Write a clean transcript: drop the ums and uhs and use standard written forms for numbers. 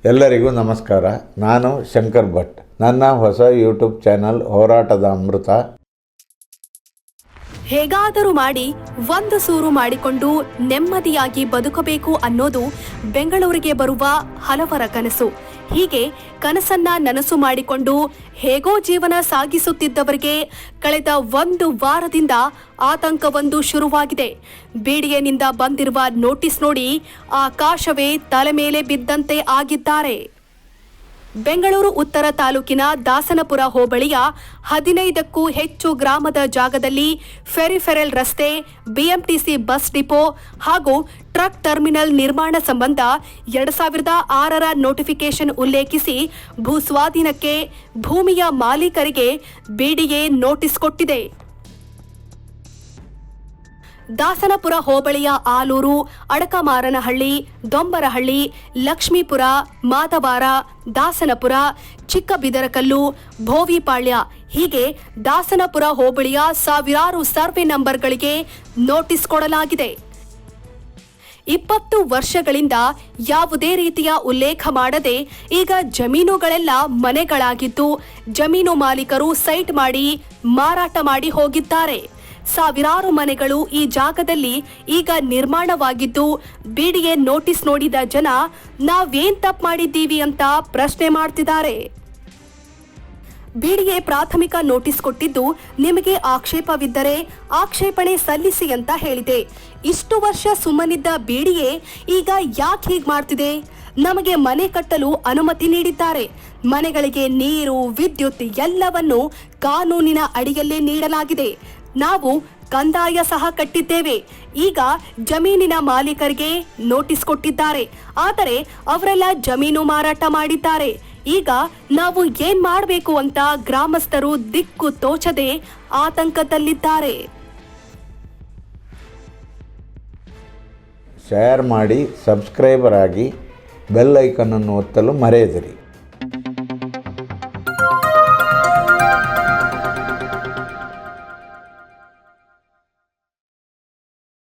ಎಲ್ಲರಿಗೂ ನಮಸ್ಕಾರ. ನಾನು ಶಂಕರ್ ಭಟ್. ನನ್ನ ಹೊಸ ಯೂಟ್ಯೂಬ್ ಚಾನಲ್ ಹೋರಾಟದ ಅಮೃತ. ಹೇಗಾದರೂ ಮಾಡಿ ಒಂದು ಸೂರು ಮಾಡಿಕೊಂಡು ನೆಮ್ಮದಿಯಾಗಿ ಬದುಕಬೇಕು ಅನ್ನೋದು ಬೆಂಗಳೂರಿಗೆ ಬರುವ ಹಲವರ ಕನಸು. ಹೀಗೆ ಕನಸನ್ನ ನನಸು ಮಾಡಿಕೊಂಡು ಹೇಗೋ ಜೀವನ ಸಾಗಿಸುತ್ತಿದ್ದವರಿಗೆ ಕಳೆದ ಒಂದು ವಾರದಿಂದ ಆತಂಕವೊಂದು ಶುರುವಾಗಿದೆ. ಬಿಡಿಎನಿಂದ ಬಂದಿರುವ ನೋಟಿಸ್ ನೋಡಿ ಆಕಾಶವೇ ತಲೆ ಮೇಲೆ ಬಿದ್ದಂತೆ ಆಗಿದ್ದಾರೆ. ಬೆಂಗಳೂರು ಉತ್ತರ ತಾಲೂಕಿನ ದಾಸನಪುರ ಹೋಬಳಿಯ 15ಕ್ಕೂ ಹೆಚ್ಚು ಗ್ರಾಮದ ಜಾಗದಲ್ಲಿ ಫೆರಿಫೆರಲ್ ರಸ್ತೆ, ಬಿಎಂಟಿಸಿ ಬಸ್ ಡಿಪೋ ಹಾಗೂ ಟ್ರಕ್ ಟರ್ಮಿನಲ್ ನಿರ್ಮಾಣ ಸಂಬಂಧ 2006ರ ನೋಟಿಫಿಕೇಶನ್ ಉಲ್ಲೇಖಿಸಿ ಭೂಸ್ವಾಧೀನಕ್ಕೆ ಭೂಮಿಯ ಮಾಲೀಕರಿಗೆ ಬಿಡಿಎ ನೋಟಿಸ್ ಕೊಟ್ಟಿದೆ. ದಾಸನಪುರ ಹೋಬಳಿಯ ಆಲೂರು, ಅಡಕಮಾರನಹಳ್ಳಿ, ದೊಂಬರಹಳ್ಳಿ, ಲಕ್ಷ್ಮೀಪುರ, ಮಾದವಾರ, ದಾಸನಪುರ, ಚಿಕ್ಕಬಿದರಕಲ್ಲು, ಭೋವಿಪಾಳ್ಯ ಹೀಗೆ ದಾಸನಪುರ ಹೋಬಳಿಯ ಸಾವಿರಾರು ಸರ್ವೆ ನಂಬರ್ಗಳಿಗೆ ನೋಟಿಸ್ ಕೊಡಲಾಗಿದೆ. 20 ವರ್ಷಗಳಿಂದ ಯಾವುದೇ ರೀತಿಯ ಉಲ್ಲೇಖ ಮಾಡದೆ ಈಗ ಜಮೀನುಗಳೆಲ್ಲ ಮನೆಗಳಾಗಿದ್ದು ಜಮೀನು ಮಾಲೀಕರು ಸೈಟ್ ಮಾಡಿ ಮಾರಾಟ ಮಾಡಿ ಹೋಗಿದ್ದಾರೆ. ಸಾವಿರಾರು ಮನೆಗಳು ಈ ಜಾಗದಲ್ಲಿ ಈಗ ನಿರ್ಮಾಣವಾಗಿದ್ದು ಬಿಡಿಎ ನೋಟಿಸ್ ನೋಡಿದ ಜನ ನಾವೇನ್ ತಪ್ಪು ಮಾಡಿದ್ದೀವಿ ಅಂತ ಪ್ರಶ್ನೆ ಮಾಡ್ತಿದ್ದಾರೆ. ಬಿಡಿಎ ಪ್ರಾಥಮಿಕ ನೋಟಿಸ್ ಕೊಟ್ಟಿದ್ದು ನಿಮಗೆ ಆಕ್ಷೇಪವಿದ್ದರೆ ಆಕ್ಷೇಪಣೆ ಸಲ್ಲಿಸಿ ಅಂತ ಹೇಳಿದೆ. ಇಷ್ಟು ವರ್ಷ ಸುಮ್ಮನಿದ್ದ ಬಿಡಿಎ ಈಗ ಯಾಕೆ ಹೀಗೆ ಮಾಡ್ತಿದೆ? ನಮಗೆ ಮನೆ ಕಟ್ಟಲು ಅನುಮತಿ ನೀಡಿದ್ದಾರೆ. ಮನೆಗಳಿಗೆ ನೀರು, ವಿದ್ಯುತ್ ಎಲ್ಲವನ್ನು ಕಾನೂನಿನ ಅಡಿಯಲ್ಲೇ ನೀಡಲಾಗಿದೆ. ನಾವು ಕಂದಾಯ ಸಹ ಕಟ್ಟಿದ್ದೇವೆ. ಈಗ ಜಮೀನಿನ ಮಾಲೀಕರಿಗೆ ನೋಟಿಸ್ ಕೊಟ್ಟಿದ್ದಾರೆ. ಆದರೆ ಅವರೆಲ್ಲ ಜಮೀನು ಮಾರಾಟ ಮಾಡಿದ್ದಾರೆ. ಈಗ ನಾವು ಏನ್ ಮಾಡಬೇಕು ಅಂತ ಗ್ರಾಮಸ್ಥರು ದಿಕ್ಕು ತೋಚದೆ ಆತಂಕದಲ್ಲಿದ್ದಾರೆ. ಶೇರ್ ಮಾಡಿ, ಸಬ್ಸ್ಕ್ರೈಬರ್ ಆಗಿ, ಬೆಲ್ ಐಕನ್ ಅನ್ನು ಒತ್ತಲು ಮರೆಯದಿರಿ.